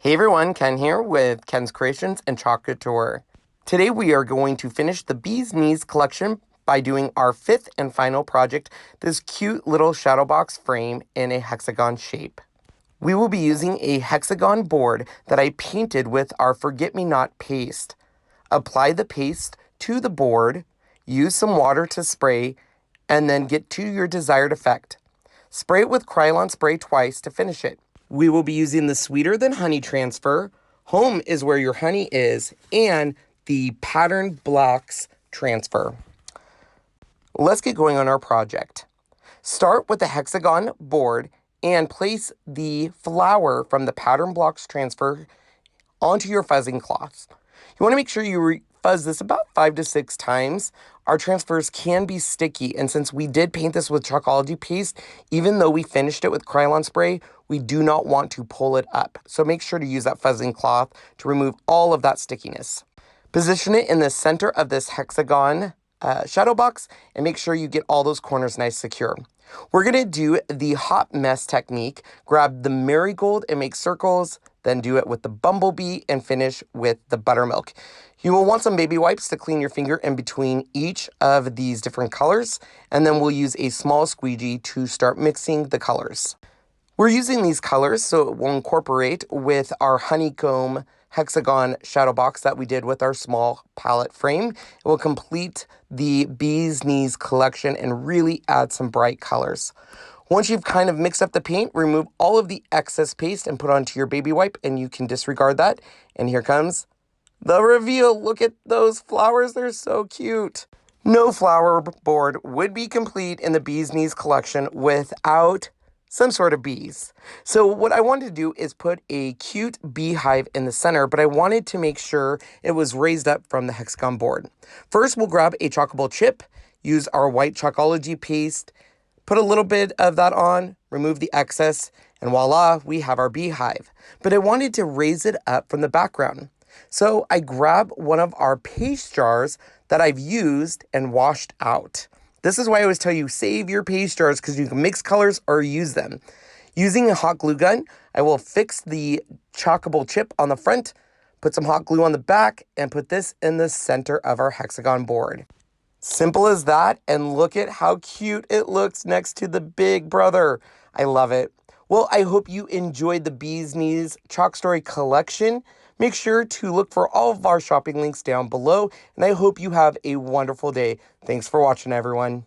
Hey everyone, Ken here with Ken's Creations and Couture. Today we are going to finish the Bee's Knees collection by doing our fifth and final project, this cute little shadow box frame in a hexagon shape. We will be using a hexagon board that I painted with our Forget-Me-Not paste. Apply the paste to the board, use some water to spray, and then get to your desired effect. Spray it with Krylon spray twice to finish it. We will be using the Sweeter Than Honey transfer, Home is Where Your Honey Is, and the Pattern Blocks transfer. Let's get going on our project. Start with the hexagon board and place the flower from the Pattern Blocks transfer onto your fuzzing cloth. You want to make sure you fuzz this about 5 to 6 times. Our transfers can be sticky, and since we did paint this with Chalkology paste, even though we finished it with Krylon spray, we do not want to pull it up. So make sure to use that fuzzing cloth to remove all of that stickiness. Position it in the center of this hexagon shadow box and make sure you get all those corners nice secure. We're going to do the hot mess technique. Grab the marigold and make circles, then do it with the bumblebee and finish with the buttermilk. You will want some baby wipes to clean your finger in between each of these different colors, and then we'll use a small squeegee to start mixing the colors. We're using these colors so it will incorporate with our honeycomb hexagon shadow box that we did with our small palette frame. It will complete the Bee's Knees collection and really add some bright colors. Once you've kind of mixed up the paint, remove all of the excess paste and put onto your baby wipe, and you can disregard that. And here comes the reveal. Look at those flowers, they're so cute. No flower board would be complete in the Bee's Knees collection without some sort of bees. So what I wanted to do is put a cute beehive in the center, but I wanted to make sure it was raised up from the hexagon board. First, we'll grab a chalkable chip, use our white Chalkology paste, put a little bit of that on, remove the excess, and voila, we have our beehive. But I wanted to raise it up from the background. So I grab one of our paste jars that I've used and washed out. This is why I always tell you, save your paste jars because you can mix colors or use them. Using a hot glue gun, I will fix the chalkable chip on the front, put some hot glue on the back, and put this in the center of our hexagon board. Simple as that, and look at how cute it looks next to the big brother. I love it. Well, I hope you enjoyed the Bee's Knees Chalk Story collection. Make sure to look for all of our shopping links down below, and I hope you have a wonderful day. Thanks for watching, everyone.